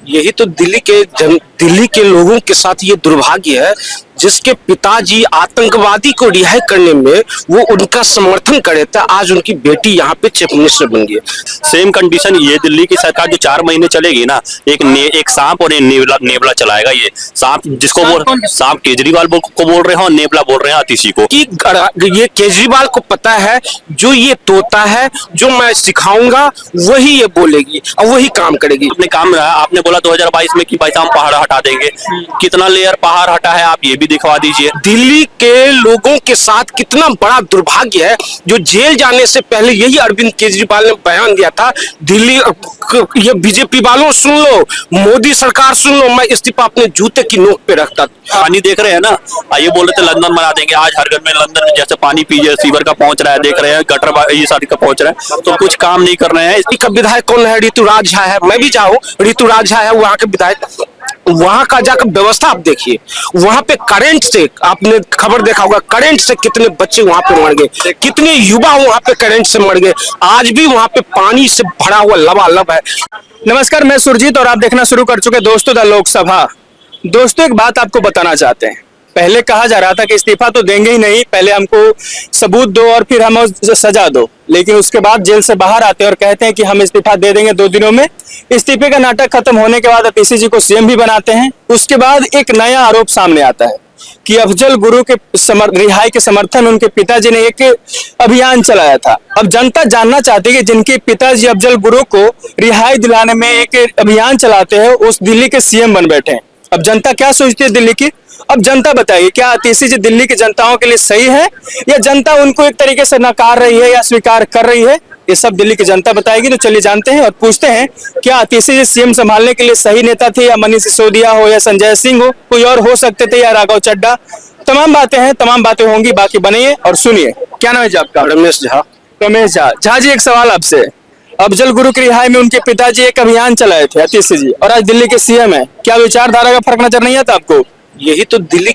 यही तो दिल्ली के लोगों के साथ ये दुर्भाग्य है, जिसके पिताजी आतंकवादी को रिहाई करने में वो उनका समर्थन करे थे, आज उनकी बेटी यहाँ पे चीफ मिनिस्टर बन गई। सेम कंडीशन ये दिल्ली की सरकार जो 4 महीने चलेगी ना, एक सांप और एक नेवला चलाएगा। ये सांप जिसको सांप केजरीवाल को बोल रहे हैं और नेवला बोल रहे हैं आतिशी को। कि ये केजरीवाल को पता है जो ये तोता है, जो मैं सिखाऊंगा वही ये बोलेगी और वही काम करेगी। अपने काम रहा, आपने बोला 2022 में कि भाई साहब पहाड़ हटा देंगे, कितना लेयर पहाड़ हटा है आप ये भी दिखवा दीजिए। दिल्ली के लोगों के साथ कितना बड़ा दुर्भाग्य है, जो जेल जाने से पहले यही अरविंद केजरीवाल ने बयान दिया था, दिल्ली ये बीजेपी वालों सुन लो, मोदी सरकार सुन लो, मैं इस्तीफा अपने जूते की नोक पे रखता। पानी देख रहे हैं ना, ये बोल रहे थे लंदन बना देंगे, आज हर घर में लंदन में जैसे पानी पीजिए सीवर का पहुंच रहा है, देख रहे हैं गटर ये सारी का पहुंच रहा है, तो कुछ काम नहीं कर रहे हैं। इसका विधायक कौन है? ऋतुराज झा है, मैं भी जाऊं, ऋतुराज झा है वहां के विधायक। वहां का जाकर व्यवस्था आप देखिए, वहां पे करंट से, आपने खबर देखा होगा, करंट से कितने बच्चे वहां पे मर गए, कितने युवा वहां पे करंट से मर गए, आज भी वहां पे पानी से भरा हुआ लबालब है। नमस्कार, मैं सुरजीत और आप देखना शुरू कर चुके दोस्तों द लोकसभा। दोस्तों एक बात आपको बताना चाहते हैं, पहले कहा जा रहा था कि इस्तीफा तो देंगे ही नहीं, पहले हमको सबूत दो और फिर हमें सजा दो, लेकिन उसके बाद जेल से बाहर आते हैं और कहते हैं कि हम इस्तीफा दे देंगे 2 दिनों में। इस्तीफे का नाटक खत्म होने के बाद आतिशी जी को सीएम भी बनाते हैं। उसके बाद एक नया आरोप सामने आता है कि अफजल गुरु के रिहाई के समर्थन उनके पिताजी ने एक अभियान चलाया था। अब जनता जानना चाहती है कि जिनके पिताजी अफजल गुरु को रिहाई दिलाने में एक अभियान चलाते हैं, उस दिल्ली के सीएम बन बैठे हैं। अब जनता क्या सोचती है दिल्ली की? अब जनता बताइए, क्या आतिशी जी दिल्ली की जनताओं के लिए सही है या जनता उनको एक तरीके से नकार रही है या स्वीकार कर रही है? ये सब दिल्ली की जनता बताएगी। तो चलिए जानते हैं और पूछते हैं, क्या आतिशी जी सीएम संभालने के लिए सही नेता थे, या मनीष सिसोदिया हो या संजय सिंह हो, कोई और हो सकते थे, या राघव चड्ढा? तमाम बातें हैं, तमाम बातें होंगी, बाकी बनिए और सुनिए। क्या नाम है जी आपका? रमेश झा। रमेश झा। झा जी एक सवाल आपसे, अफजल गुरु की रिहाई में उनके पिताजी एक अभियान चलाए थे आतिशी जी, और आज दिल्ली के सीएम है, क्या विचारधारा का फर्क नजर नहीं आता आपको? यही तो दिल्ली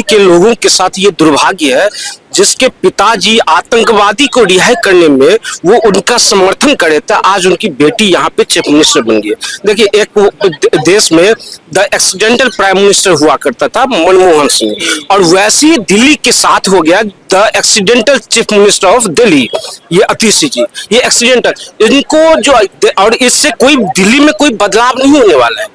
के लोगों के साथ ये दुर्भाग्य है, जिसके पिताजी आतंकवादी को रिहाई करने में वो उनका समर्थन करे थे, आज उनकी बेटी यहाँ पे चीफ मिनिस्टर बन गई। देखिए, एक देश में द एक्सीडेंटल प्राइम मिनिस्टर हुआ करता था मनमोहन सिंह, और वैसे ही दिल्ली के साथ हो गया the accidental chief minister of Delhi, ये आतिशी जी, ये एक्सीडेंटल। इनको जो, और इससे कोई दिल्ली में कोई बदलाव नहीं होने वाला है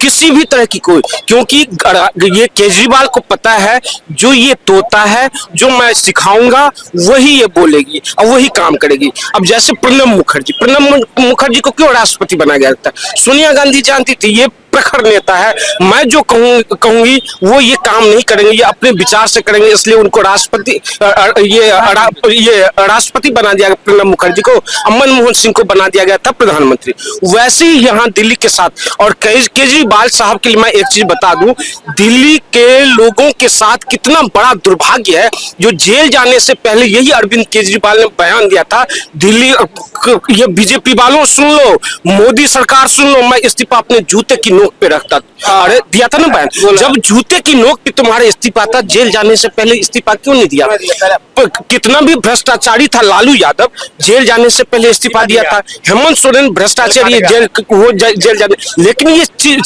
किसी भी तरह की कोई, क्योंकि ये केजरीवाल को पता है जो ये तोता है, जो मैं सिखाऊंगा वही ये बोलेगी और वही काम करेगी। अब जैसे प्रणब मुखर्जी को क्यों राष्ट्रपति बनाया गया था? सोनिया गांधी जानती थी ये प्रखर नेता है, मैं जो कहूंगी वो ये काम नहीं करेंगे, ये अपने विचार से करेंगे, इसलिए उनको राष्ट्रपति राष्ट्रपति बना दिया गया प्रणब मुखर्जी को, मनमोहन सिंह को बना दिया गया था प्रधानमंत्री। वैसे ही यहाँ दिल्ली के साथ, और केजरीवाल साहब के लिए मैं एक चीज बता दूं, दिल्ली के लोगों के साथ कितना बड़ा दुर्भाग्य है, जो जेल जाने से पहले यही अरविंद केजरीवाल ने बयान दिया था, दिल्ली ये बीजेपी वालों सुन लो, मोदी सरकार सुन लो, मैं इस्तीफा अपने जूते की नोक पे रखता। अरे दिया था ना बयान, जब जूते की नोक पे तुम्हारे इस्तीफा था, जेल जाने से पहले इस्तीफा क्यों नहीं दिया? कितना भी भ्रष्टाचारी था लालू यादव, जेल जाने से पहले इस्तीफा दिया था। हेमंत सोरेन भ्रष्टाचारी, जेल जाने, लेकिन ये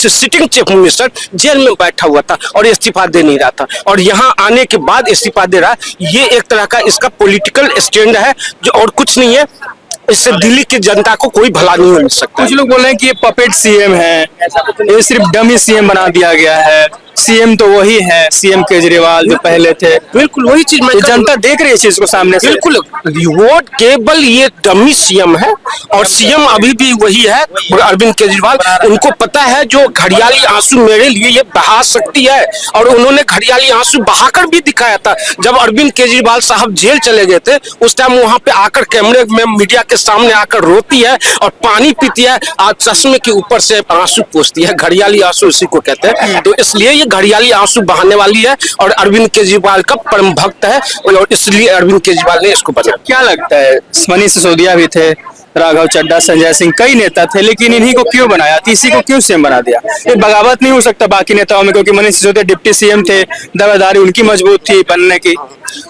सिटिंग चीफ मिनिस्टर जेल में बैठा हुआ था और इस्तीफा दे नहीं रहा था, और यहाँ आने के बाद इस्तीफा दे रहा है। ये एक तरह का इसका पॉलिटिकल स्टैंड है, जो और कुछ नहीं है। इससे दिल्ली की जनता को कोई भला नहीं हो सकता। कुछ लोग बोल रहे हैं कि ये पपेट सीएम है, ये सिर्फ डमी सीएम बना दिया गया है, सीएम तो वही है, सीएम केजरीवाल जो पहले थे। बिल्कुल वही चीज मैं, जनता देख रही है इस चीज को सामने से। बिल्कुल, वोट केवल ये डमी सीएम है, और सीएम अभी भी वही है अरविंद केजरीवाल। उनको पता है जो घड़ियाली आंसू मेरे लिए ये बहा सकती है, और उन्होंने घड़ियाली आंसू बहाकर भी दिखाया था। जब अरविंद केजरीवाल साहब जेल चले गए थे, उस टाइम वहां पे आकर कैमरे में मीडिया के सामने आकर रोती है और पानी पीती है, आज चश्मे के ऊपर से आंसू पोंछती है, घड़ियाली आंसू इसी को कहते हैं। तो इसलिए ये घड़ियाली आंसू बहाने वाली है, और अरविंद केजरीवाल का परम भक्त है, और इसलिए अरविंद केजरीवाल ने इसको बचाया। क्या लगता है, मनीष सिसोदिया भी थे, राघव चड्ढा, संजय सिंह, कई नेता थे, लेकिन इन्हीं को क्यों बनाया, तीसी को क्यों सीएम बना दिया? ये बगावत नहीं हो सकता बाकी नेताओं में, क्योंकि मनीष सिसोदिया डिप्टी सीएम थे, दावेदारी उनकी मजबूत थी बनने की।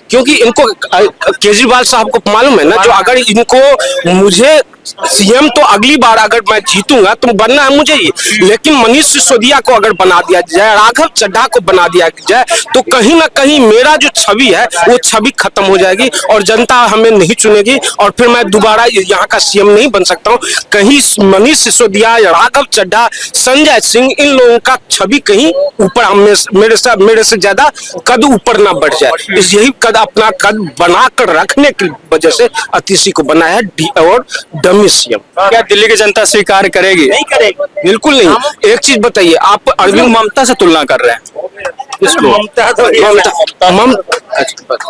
क्योंकि इनको केजरीवाल साहब को मालूम है ना, जो अगर इनको मुझे सीएम तो अगली बार अगर मैं जीतूंगा तो बनना है मुझे ही, लेकिन मनीष सिसोदिया को अगर बना दिया जाए, राघव चड्ढा को बना दिया जाए, तो कहीं ना कहीं मेरा जो छवि है वो छवि खत्म हो जाएगी और जनता हमें नहीं चुनेगी और फिर मैं दोबारा यहाँ का सीएम नहीं बन सकता हूँ। कहीं मनीष सिसोदिया, राघव चड्ढा, संजय सिंह, इन लोगों का छवि कहीं ऊपर मेरे से ज्यादा कद ऊपर ना बढ़ जाए, इस यही कद अपना कद बनाकर रखने की वजह से अतिशी को बनाया है और डमी सीएम। क्या दिल्ली की जनता स्वीकार करेगी? नहीं करेगी, बिल्कुल नहीं। एक चीज बताइए, आप अरविंद ममता से तुलना कर रहे हैं, इसको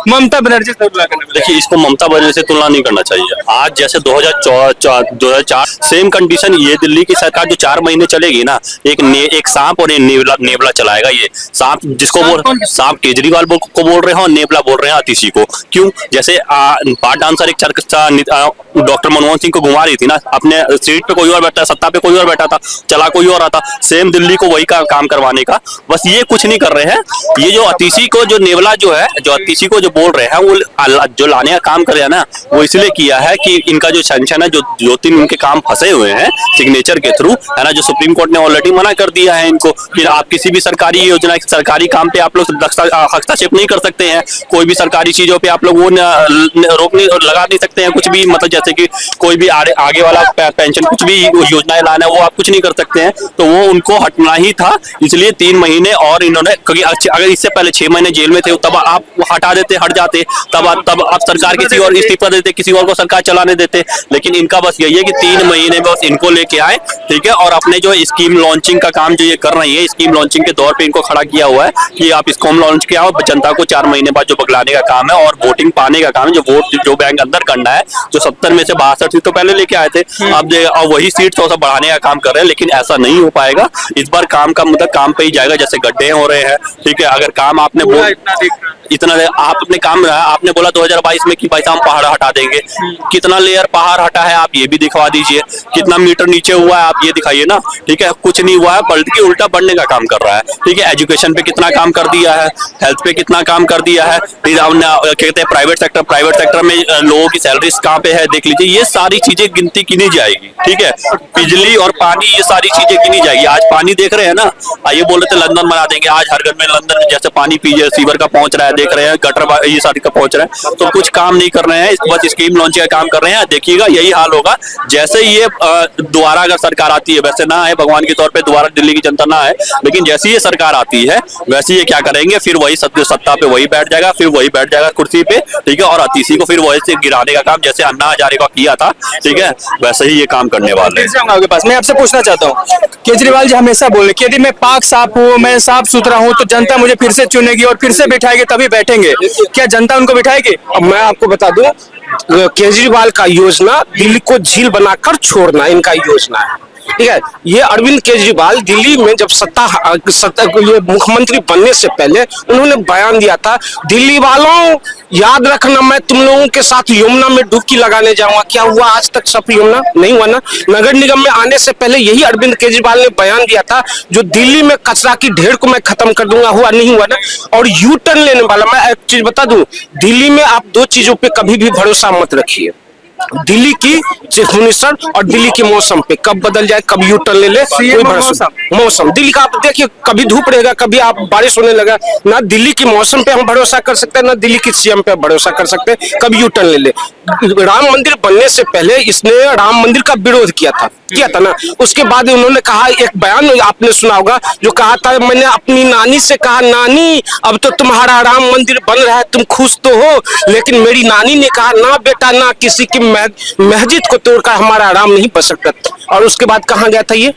ममता बनर्जी से तुलना करने। देखिए, इसको ममता बनर्जी से तुलना नहीं करना चाहिए। आज जैसे 2004 सेम कंडीशन, ये दिल्ली की सरकार जो 4 महीने चलेगी ना, एक सांप और नेवला चलाएगा। ये सांप जिसको सांप केजरीवाल को बोल रहे हैं और नेवला बोल रहे हैं अतिशी को। क्यों? जैसे पार्ट डांसर एक चर्चा डॉक्टर मनमोहन सिंह को घुमा रही थी ना, अपने सीट पे कोई और बैठा, सत्ता पे कोई और बैठा था, चला कोई और आता। सेम दिल्ली को वही काम करवाने का, बस ये कुछ नहीं कर रहे हैं। ये जो अतिशी को, जो नेवला जो है, जो अतिशी को जो बोल रहे हैं, वो जो लाने का काम कर रहे हैं ना, वो इसलिए किया है कि इनका जो सैंक्शन है, जो 2-3 उनके काम फंसे हुए हैं सिग्नेचर के थ्रू, है ना, जो सुप्रीम कोर्ट ने ऑलरेडी मना कर दिया है इनको कि आप किसी भी सरकारी योजना, सरकारी काम पे आप लोग हस्तक्षेप नहीं कर सकते हैं। कोई भी सरकारी चीजों पे आप लोग वो रोक नहीं लगा नहीं सकते हैं कुछ भी, मतलब जैसे कि कोई भी आगे वाला पेंशन, कुछ भी योजनाएं लाना है वो आप कुछ नहीं कर सकते हैं। तो वो उनको हटना ही था, इसलिए 3 महीने और इन्होंने, क्योंकि अगर इससे पहले 6 महीने जेल में थे तब आप हटा देते, हट जाते, तब आप सरकार किसी और इस्तीफा देते, किसी और को सरकार चलाने देते। लेकिन इनका बस यही है कि 3 महीने बस इनको लेके आए, ठीक है, और अपने जो स्कीम लॉन्चिंग का काम जो ये कर रही है, स्कीम लॉन्चिंग के दौर पे इनको खड़ा किया हुआ है कि आप स्कीम लॉन्च किया हो, जनता को 4 महीने बाद जो बगलाने का काम है और वोटिंग पाने का काम है, जो वोट जो बैंक अंदर करना है, जो 70 में से 62 सीट तो पहले लेके आए थे, अब वही सीट थोड़ा सा बढ़ाने का काम कर रहे हैं। लेकिन ऐसा नहीं हो पाएगा इस बार। काम का मतलब काम पे ही जाएगा, जैसे गड्ढे हो रहे हैं, ठीक है। अगर काम आपने इतना आप अपने काम रहा, आपने बोला 2022 में कि भाई साहब हम पहाड़ हटा देंगे, कितना लेयर पहाड़ हटा है आप ये भी दिखवा दीजिए, कितना मीटर नीचे हुआ है आप ये दिखाइए ना, ठीक है। कुछ नहीं हुआ है, पलट के उल्टा बढ़ने का काम कर रहा है, ठीक है। एजुकेशन पे कितना काम कर दिया है, हेल्थ पे कितना काम कर दिया है, कहते हैं प्राइवेट सेक्टर में लोगों की सैलरीज कहाँ पे है देख लीजिए। ये सारी चीजें गिनती की नहीं जाएगी, ठीक है। बिजली और पानी, ये सारी चीजें की नहीं जाएगी। आज पानी देख रहे हैं ना, ये बोल रहे थे लंदन बना देंगे, आज हर घर में लंदन में जैसे पानी पीजिए सीवर का पहुंच रहा है, देख रहे हैं गटर ये सारी का पहुंच रहा है। तो कुछ काम नहीं कर रहे हैं, बस स्कीम लॉन्च का काम कर रहे हैं। देखिएगा यही हाल होगा जैसे ये दोबारा अगर सरकार आती है, वैसे ना है भगवान के तौर पे दोबारा दिल्ली की जनता ना है, लेकिन जैसी ये सरकार आती है वैसे ये क्या करेंगे, फिर वही सत्ता पे वही बैठ जाएगा, फिर वही बैठ जाएगा कुर्सी पे, ठीक है। और अतिशी को फिर वही से गिराने का काम जैसे अन्ना हजारे का किया था, ठीक है, वैसे ही ये काम करने वाले हैं। पास मैं आपसे पूछना चाहता हूँ, केजरीवाल जी हमेशा बोले कि यदि मैं पाक साफ हूँ, मैं साफ सुथरा हूँ, तो जनता मुझे फिर से चुनेगी और फिर से बिठाएगी, तभी बैठेंगे। क्या जनता उनको बिठाएगी? अब मैं आपको बता दूं, केजरीवाल का योजना दिल्ली को झील बनाकर छोड़ना इनका योजना है, ठीक है। ये अरविंद केजरीवाल दिल्ली में जब ये मुख्यमंत्री बनने से पहले उन्होंने बयान दिया था, दिल्ली वालों याद रखना मैं तुम लोगों के साथ यमुना में डुबकी लगाने जाऊंगा। क्या हुआ आज तक सब यमुना? नहीं हुआ ना। नगर निगम में आने से पहले यही अरविंद केजरीवाल ने बयान दिया था, जो दिल्ली में कचरा की ढेर को मैं खत्म कर दूंगा। हुआ नहीं हुआ ना। और यू टर्न लेने वाला, मैं एक चीज बता दूं, दिल्ली में आप 2 चीजों पे कभी भी भरोसा मत रखिए, दिल्ली की चीफ मिनिस्टर और दिल्ली के मौसम पे, कब बदल जाए, कब यू टर्न ले ले, कोई भरोसा। मौसम दिल्ली का आप देखिए, कभी धूप रहेगा, कभी आप बारिश होने लगा। ना दिल्ली की मौसम पे हम भरोसा कर सकते हैं, ना दिल्ली की सीएम पे भरोसा कर सकते हैं, कब यू टर्न ले ले। राम मंदिर बनने से पहले इसने राम मंदिर का विरोध किया था ना। उसके बाद उन्होंने कहा, एक बयान आपने सुना होगा, जो कहा था, मैंने अपनी नानी से कहा, नानी अब तो तुम्हारा राम मंदिर बन रहा है, तुम खुश तो हो, लेकिन मेरी नानी ने कहा, ना बेटा, ना किसी की मस्जिद को तोड़कर हमारा राम नहीं बन सकता। और उसके बाद कहाँ गया था? ये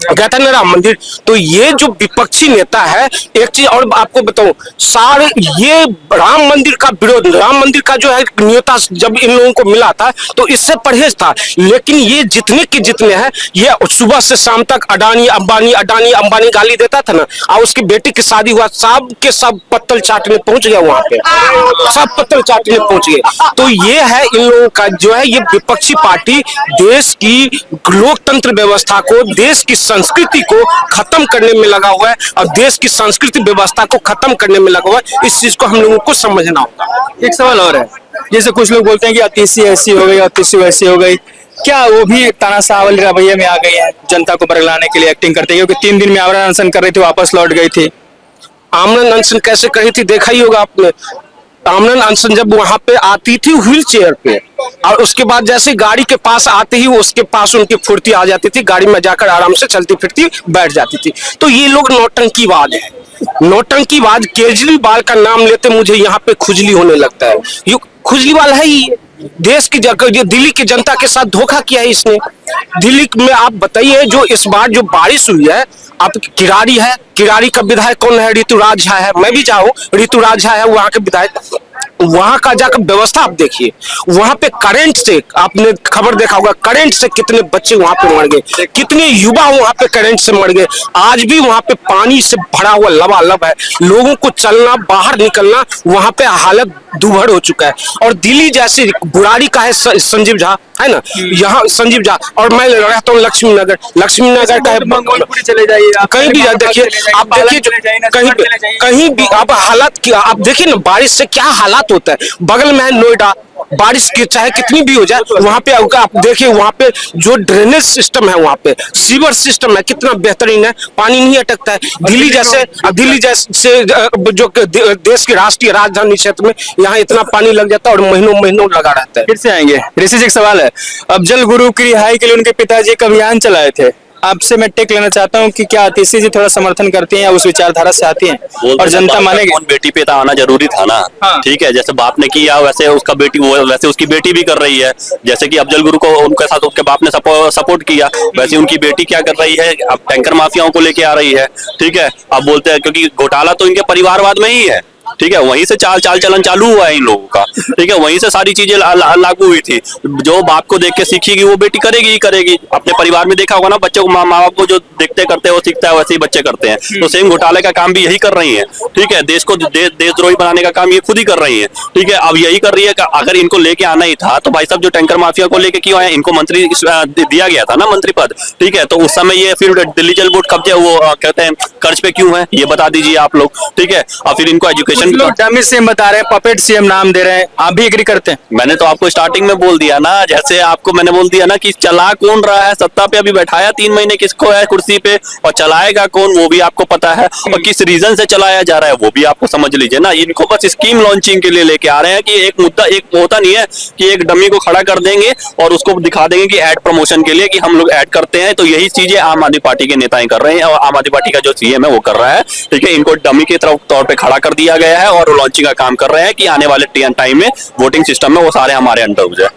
गया था ना राम मंदिर। तो ये जो विपक्षी नेता है, एक चीज और आपको बताऊं, सारे ये राम मंदिर का विरोध, राम मंदिर का जो है न्योता जब इन लोगों को मिला था तो इससे परहेज था, लेकिन ये जितने के जितने हैं, ये सुबह से शाम तक अडानी अंबानी गाली देता था ना, और उसकी बेटी की शादी हुआ, सब के सब पत्तल चाटने पहुंच गया वहां पे, सब पत्तल चाटने पहुंच गए। तो ये है इन लोगों का जो है, ये विपक्षी पार्टी देश की लोकतंत्र व्यवस्था को, देश की संस्कृति को खत्म करने में लगा हुआ है, और देश की संस्कृति व्यवस्था को खत्म करने में लगा हुआ है। इस चीज को हम लोगों को समझना होगा। एक सवाल और है, जैसे कुछ लोग बोलते हैं कि अतीसी ऐसी हो गई, अतीसी वैसी हो गई, क्या वो भी तानाशाह वाले रवैये में आ गई है, जनता को बरगलाने के लिए एक्टिंग करते हैं? क्योंकि 3 दिन में आमरण अनशन कर रही थी, वापस लौट गई थी। आमरण अनशन कैसे करी थी देखा ही होगा आपने। आमरण अनशन जब वहां पे आती थी व्हील चेयर पे, और उसके बाद जैसे गाड़ी के पास आते ही उसके पास उनकी फुर्ती आ जाती थी, गाड़ी में जाकर आराम से चलती फिरती बैठ जाती थी। तो ये लोग नौटंकीबाज है, नौटंकीबाज। केजरीवाल का नाम लेते मुझे यहाँ पे खुजली होने लगता है। ये खुजलीवाल है ही, देश की जगह दिल्ली की जनता के साथ धोखा किया है इसने। दिल्ली में आप बताइए, जो इस बार जो बारिश हुई है, आप किरारी है, किरारी का विधायक कौन है? ऋतुराज झा है। मैं भी जाऊँ, ऋतुराज झा है वहाँ के विधायक। वहां का जाकर व्यवस्था आप देखिए, वहां पे करंट से, आपने खबर देखा होगा, करंट से कितने बच्चे वहां पे मर गए, कितने युवा वहां पे करंट से मर गए। आज भी वहां पे पानी से भरा हुआ लबालब है, लोगों को चलना, बाहर निकलना, वहां पे हालत दुभर हो चुका है। और दिल्ली जैसे बुराड़ी का है संजीव झा, है ना, यहाँ संजीव झा, और मैं रहता हूँ लक्ष्मी नगर का है, मंगोलपुरी चले जाइए, कहीं भी देखिए, आप देखिए कहीं भी आप हालात की आप देखिए ना, बारिश से क्या हालात होता है। बगल में है नोएडा, बारिश की चाहे कितनी भी हो जाए, वहां पे आप देखिए, वहां पे जो ड्रेनेज सिस्टम है, वहां पे सीवर सिस्टम है, कितना बेहतरीन है, पानी नहीं अटकता है। दिल्ली जैसे जो देश की राष्ट्रीय राजधानी क्षेत्र में, यहाँ इतना पानी लग जाता है और महीनों महीनों लगा रहता है। फिर से आएंगे। ऋषि जी, एक सवाल है, अफजल गुरु की रिहाई के लिए उनके पिताजी एक अभियान चलाए थे, आपसे मैं टेक लेना चाहता हूं कि क्या अतीसी जी थोड़ा समर्थन करती हैं या उस विचारधारा से आती हैं और जनता मानेगी? कौन बेटी पे आना जरूरी था ना। हाँ। ठीक है, जैसे बाप ने किया वैसे उसका बेटी, वो वैसे उसकी बेटी भी कर रही है। जैसे कि अफजल गुरु को उनके साथ उसके बाप ने सपोर्ट किया, वैसे उनकी बेटी क्या कर रही है, अब टैंकर माफियाओं को लेके आ रही है। ठीक है, अब बोलते हैं क्योंकि घोटाला तो इनके परिवारवाद में ही है। ठीक है, वहीं से चाल चलन चालू हुआ है इन लोगों का। ठीक है, वहीं से सारी चीजें लागू हुई थी। जो बाप को देख के सीखेगी वो बेटी करेगी ही करेगी। अपने परिवार में देखा होगा ना, बच्चों को माँ बाप को जो देखते करते हैं वो सीखता है, वैसे ही बच्चे करते हैं। तो सेम घोटाले का काम भी यही कर रही है। ठीक है, देश को देशद्रोही बनाने का काम ये खुद ही कर रही है। ठीक है, अब यही कर रही है। अगर इनको लेके आना ही था तो भाई साहब, जो टैंकर माफिया को लेके क्यों आए? इनको मंत्री दिया गया था ना, मंत्री पद। ठीक है, तो उस समय ये फिर दिल्ली जल बोर्ड कब्जे, वो कहते हैं कर्ज पे क्यों है, ये बता दीजिए आप लोग। ठीक है, और फिर इनको एजुकेशन, डमी सीएम बता रहे हैं, पपेट सीएम नाम दे रहे हैं, आप भी एग्री करते हैं? मैंने तो आपको स्टार्टिंग में बोल दिया ना, जैसे आपको मैंने बोल दिया ना कि चला कौन रहा है, सत्ता पे अभी बैठाया 3 महीने किसको है कुर्सी पे, और चलाएगा कौन वो भी आपको पता है, और किस रीजन से चलाया जा रहा है वो भी आपको समझ लीजिए ना। इनको बस स्कीम लॉन्चिंग के लिए लेके आ रहे हैं कि एक मुद्दा, एक होता नहीं है कि एक डमी को खड़ा कर देंगे और उसको दिखा देंगे कि एड प्रमोशन के लिए कि हम लोग ऐड करते हैं। तो यही चीजें आम आदमी पार्टी के नेताएं कर रहे हैं, और आम आदमी पार्टी का जो सीएम है वो कर रहा है। ठीक है, इनको डमी के तौर पर खड़ा कर दिया गया है और लॉन्चिंग का काम कर रहे हैं कि आने वाले टाइम में वोटिंग सिस्टम में वो सारे हमारे अंडर हो जाए।